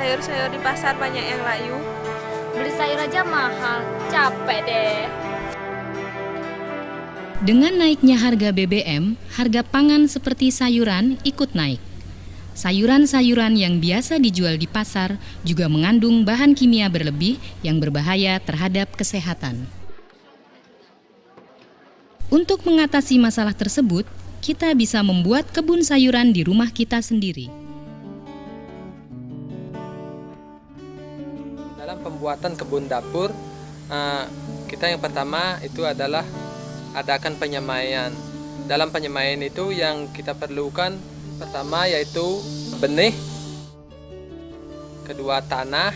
sayur-sayur di pasar banyak yang layu. Beli sayur aja mahal, capek deh. Dengan naiknya harga BBM, harga pangan seperti sayuran ikut naik. Sayuran-sayuran yang biasa dijual di pasar juga mengandung bahan kimia berlebih yang berbahaya terhadap kesehatan. Untuk mengatasi masalah tersebut, kita bisa membuat kebun sayuran di rumah kita sendiri. Dalam pembuatan kebun dapur, kita yang pertama itu adalah adakan penyemaian. Dalam penyemaian itu yang kita perlukan pertama yaitu benih, kedua tanah,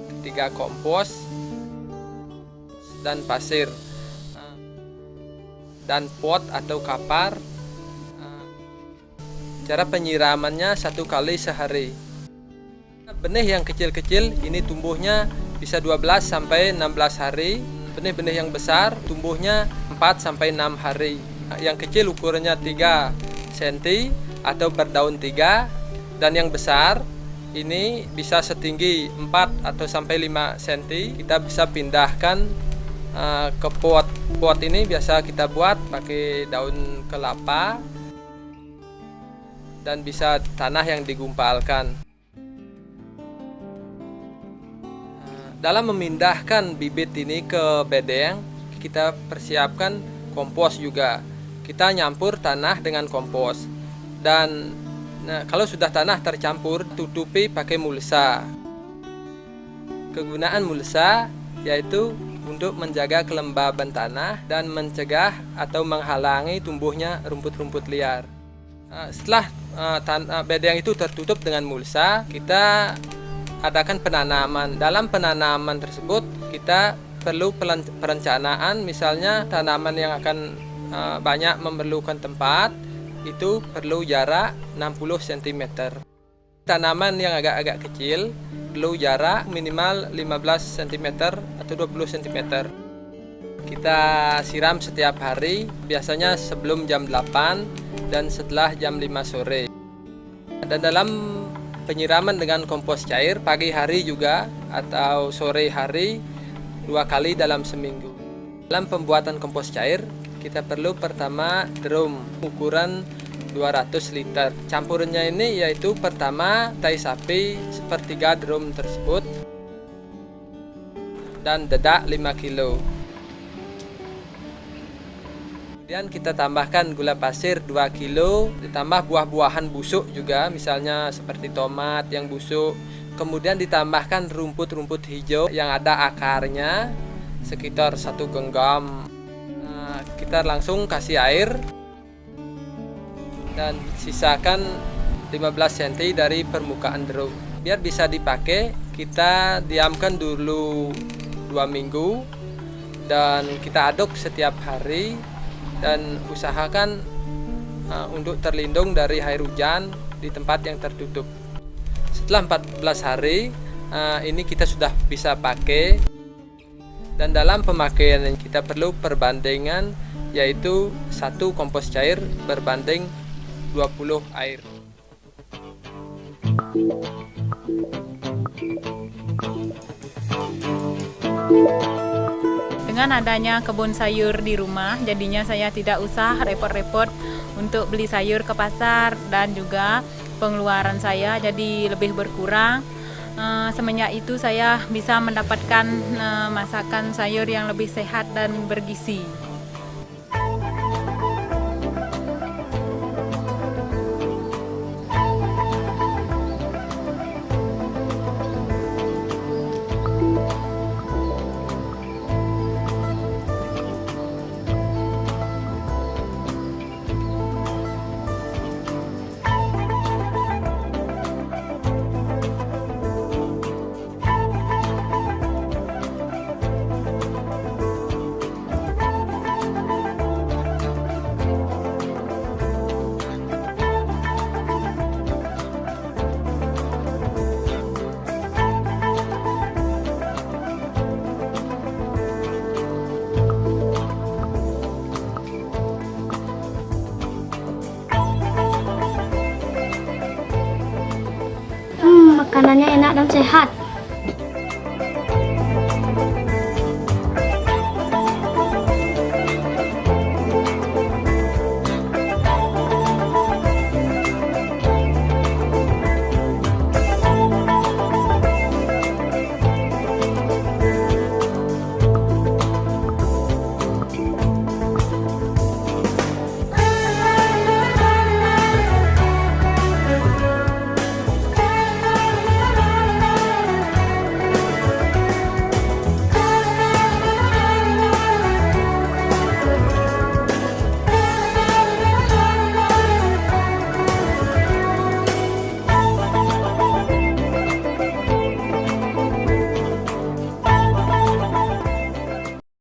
ketiga kompos, dan pasir, dan pot atau kapar. Cara penyiramannya 1 kali sehari. Benih yang kecil-kecil ini tumbuhnya bisa 12 sampai 16 hari. Benih-benih yang besar tumbuhnya 4 sampai 6 hari. Yang kecil ukurannya 3 cm atau berdaun 3, dan yang besar ini bisa setinggi 4 atau sampai 5 cm. Kita bisa pindahkan ke pot. Pot ini biasa kita buat pakai daun kelapa dan bisa tanah yang digumpalkan. Dalam memindahkan bibit ini ke bedeng, kita persiapkan kompos juga. Kita nyampur tanah dengan kompos. Dan kalau sudah tanah tercampur, tutupi pakai mulsa. Kegunaan mulsa yaitu untuk menjaga kelembaban tanah dan mencegah atau menghalangi tumbuhnya rumput-rumput liar. Setelah bedeng itu tertutup dengan mulsa, kita adakan penanaman. Dalam penanaman tersebut kita perlu perencanaan, misalnya tanaman yang akan banyak memerlukan tempat itu perlu jarak 60 cm. Tanaman yang agak-agak kecil perlu jarak minimal 15 cm atau 20 cm. Kita siram setiap hari, biasanya sebelum jam 8 dan setelah jam 5 sore. Dan dalam penyiraman dengan kompos cair pagi hari juga atau sore hari 2 kali dalam seminggu. Dalam pembuatan kompos cair kita perlu pertama drum ukuran 200 liter. Campurannya ini yaitu pertama tai sapi sepertiga drum tersebut dan dedak 5 kilo. Kemudian kita tambahkan gula pasir 2 kilo, ditambah buah-buahan busuk juga, misalnya seperti tomat yang busuk. Kemudian ditambahkan rumput-rumput hijau yang ada akarnya sekitar 1 genggam. Kita langsung kasih air dan sisakan 15 cm dari permukaan drum. Biar bisa dipakai, kita diamkan dulu 2 minggu dan kita aduk setiap hari dan usahakan untuk terlindung dari air hujan di tempat yang tertutup. Setelah 14 hari ini kita sudah bisa pakai, dan dalam pemakaian kita perlu perbandingan yaitu 1 kompos cair berbanding 20 air. Dengan adanya kebun sayur di rumah, jadinya saya tidak usah repot-repot untuk beli sayur ke pasar, dan juga pengeluaran saya jadi lebih berkurang. Semenjak itu saya bisa mendapatkan masakan sayur yang lebih sehat dan bergizi. dan sehat.